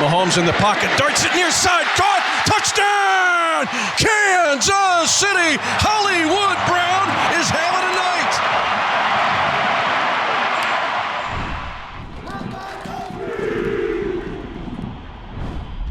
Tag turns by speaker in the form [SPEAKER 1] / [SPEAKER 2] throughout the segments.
[SPEAKER 1] Mahomes in the pocket, darts it near side, caught, touchdown! Kansas City! Hollywood Brown is having a night.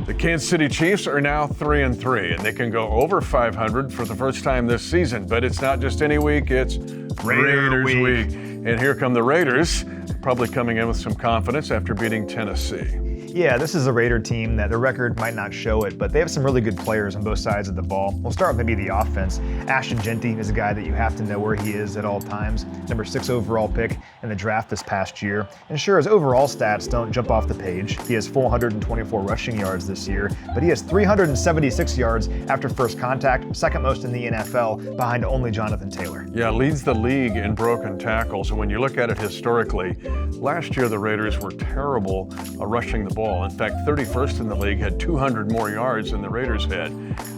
[SPEAKER 2] The Kansas City Chiefs are now 3-3, and they can go over 500 for the first time this season. But it's not just any week, it's Raiders week. And here come the Raiders, probably coming in with some confidence after beating Tennessee.
[SPEAKER 3] Yeah, this is a Raider team that the record might not show it, but they have some really good players on both sides of the ball. We'll start with maybe the offense. Ashton Jeanty is a guy that you have to know where he is at all times. Number 6 overall pick in the draft this past year. And sure, his overall stats don't jump off the page. He has 424 rushing yards this year, but he has 376 yards after first contact, second most in the NFL, behind only Jonathan Taylor.
[SPEAKER 2] Yeah, leads the league in broken tackles. And when you look at it historically, last year the Raiders were terrible rushing the ball. In fact, 31st in the league, had 200 more yards than the Raiders had.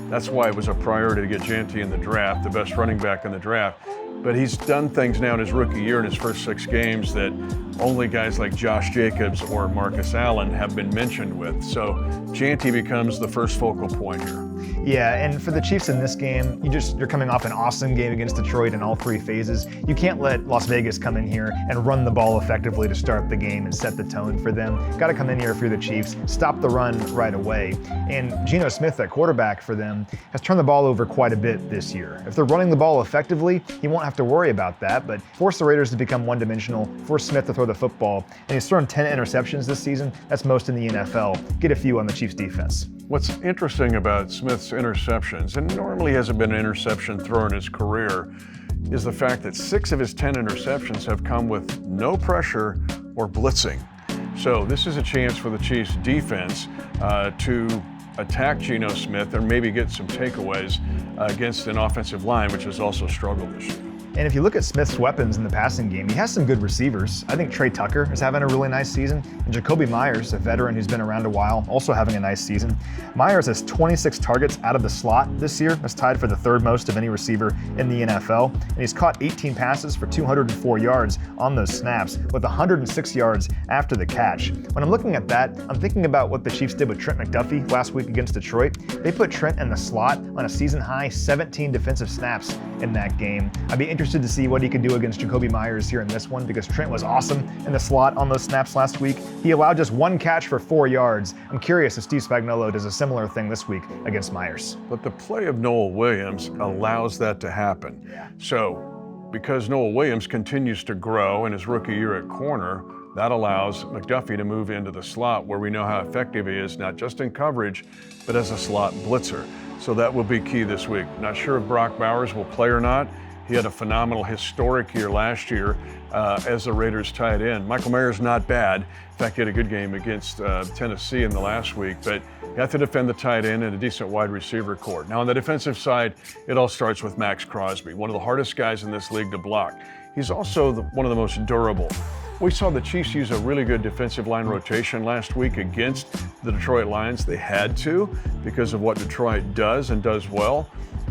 [SPEAKER 2] That's why it was a priority to get Jeanty in the draft, the best running back in the draft. But he's done things now in his rookie year in his first 6 games that only guys like Josh Jacobs or Marcus Allen have been mentioned with. So Jeanty becomes the first focal point here.
[SPEAKER 3] Yeah, and for the Chiefs in this game, you're coming off an awesome game against Detroit in all 3 phases. You can't let Las Vegas come in here and run the ball effectively to start the game and set the tone for them. Got to come in here if you're the Chiefs, stop the run right away. And Geno Smith, that quarterback for them, has turned the ball over quite a bit this year. If they're running the ball effectively, he won't have to worry about that, but force the Raiders to become one-dimensional, force Smith to throw the football. And he's thrown 10 interceptions this season. That's most in the NFL. Get a few on the Chiefs defense.
[SPEAKER 2] What's interesting about Smith's interceptions, and normally hasn't been an interception thrower in his career, is the fact that 6 of his 10 interceptions have come with no pressure or blitzing. So this is a chance for the Chiefs defense to attack Geno Smith and maybe get some takeaways against an offensive line, which has also struggled this year.
[SPEAKER 3] And if you look at Smith's weapons in the passing game, he has some good receivers. I think Trey Tucker is having a really nice season. And Jacoby Myers, a veteran who's been around a while, also having a nice season. Myers has 26 targets out of the slot this year. That's tied for the 3rd most of any receiver in the NFL. And he's caught 18 passes for 204 yards on those snaps, with 106 yards after the catch. When I'm looking at that, I'm thinking about what the Chiefs did with Trent McDuffie last week against Detroit. They put Trent in the slot on a season-high 17 defensive snaps in that game. I'd be interested to see what he could do against Jacoby Myers here in this one, because Trent was awesome in the slot on those snaps last week. He allowed just 1 catch for 4 yards. I'm curious if Steve Spagnuolo does a similar thing this week against Myers.
[SPEAKER 2] But the play of Noel Williams allows that to happen.
[SPEAKER 3] Yeah.
[SPEAKER 2] So because Noel Williams continues to grow in his rookie year at corner, that allows McDuffie to move into the slot, where we know how effective he is, not just in coverage, but as a slot blitzer. So that will be key this week. Not sure if Brock Bowers will play or not. He had a phenomenal, historic year last year as the Raiders tight end. Michael Mayer's not bad. In fact, he had a good game against Tennessee in the last week, but you have to defend the tight end and a decent wide receiver core. Now, on the defensive side, it all starts with Max Crosby, one of the hardest guys in this league to block. He's also one of the most durable. We saw the Chiefs use a really good defensive line rotation last week against the Detroit Lions. They had to, because of what Detroit does and does well.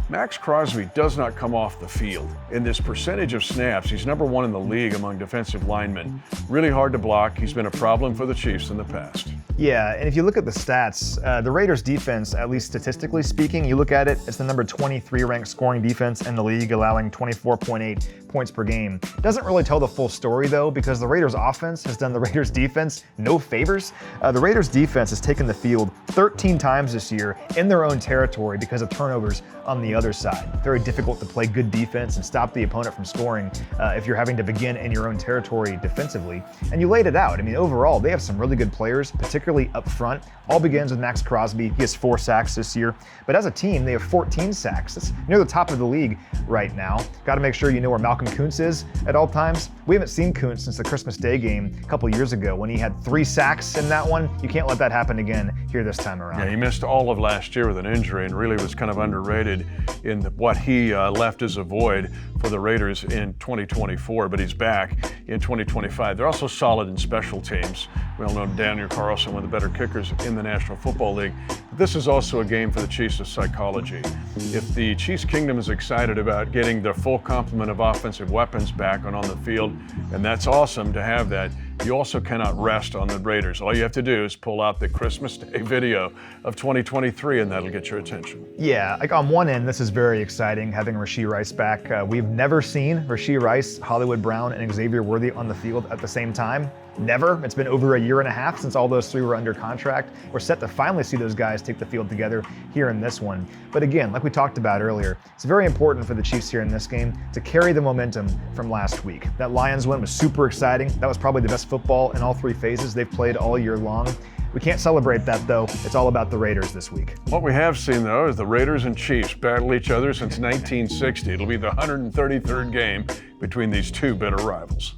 [SPEAKER 2] Max Crosby does not come off the field. In this percentage of snaps, he's number 1 in the league among defensive linemen. Really hard to block. He's been a problem for the Chiefs in the past.
[SPEAKER 3] Yeah, and if you look at the stats, the Raiders defense, at least statistically speaking, you look at it, it's the number 23 ranked scoring defense in the league, allowing 24.8 points per game. Doesn't really tell the full story though, because the Raiders offense has done the Raiders defense no favors. The Raiders defense has taken the field 13 times this year in their own territory because of turnovers on the other side. Very difficult to play good defense and stop the opponent from scoring if you're having to begin in your own territory defensively. And you laid it out. I mean, overall, they have some really good players, particularly up front. All begins with Max Crosby. He has 4 sacks this year. But as a team, they have 14 sacks. That's near the top of the league right now. Got to make sure you know where Malcolm Kuntz is at all times. We haven't seen Kuntz since the Christmas Day game a couple years ago when he had 3 sacks in that one. You can't let that happen again here this time around.
[SPEAKER 2] Yeah, he missed all of last year with an injury and really was kind of underrated in what he left as a void for the Raiders in 2024, but he's back in 2025. They're also solid in special teams. We all know Daniel Carlson, one of the better kickers in the National Football League. But this is also a game for the Chiefs of psychology. If the Chiefs Kingdom is excited about getting their full complement of offensive weapons back on the field, and that's awesome to have that, you also cannot rest on the Raiders. All you have to do is pull out the Christmas Day video of 2023, and that'll get your attention.
[SPEAKER 3] Yeah, like on one end, this is very exciting, having Rashee Rice back. We've never seen Rashee Rice, Hollywood Brown, and Xavier Worthy on the field at the same time. Never. It's been over a year and a half since all those three were under contract. We're set to finally see those guys take the field together here in this one. But again, like we talked about earlier, it's very important for the Chiefs here in this game to carry the momentum from last week. That Lions win was super exciting. That was probably the best football in all three phases they've played all year long. We can't celebrate that, though. It's all about the Raiders this week.
[SPEAKER 2] What we have seen, though, is the Raiders and Chiefs battle each other since 1960. It'll be the 133rd game between these two bitter rivals.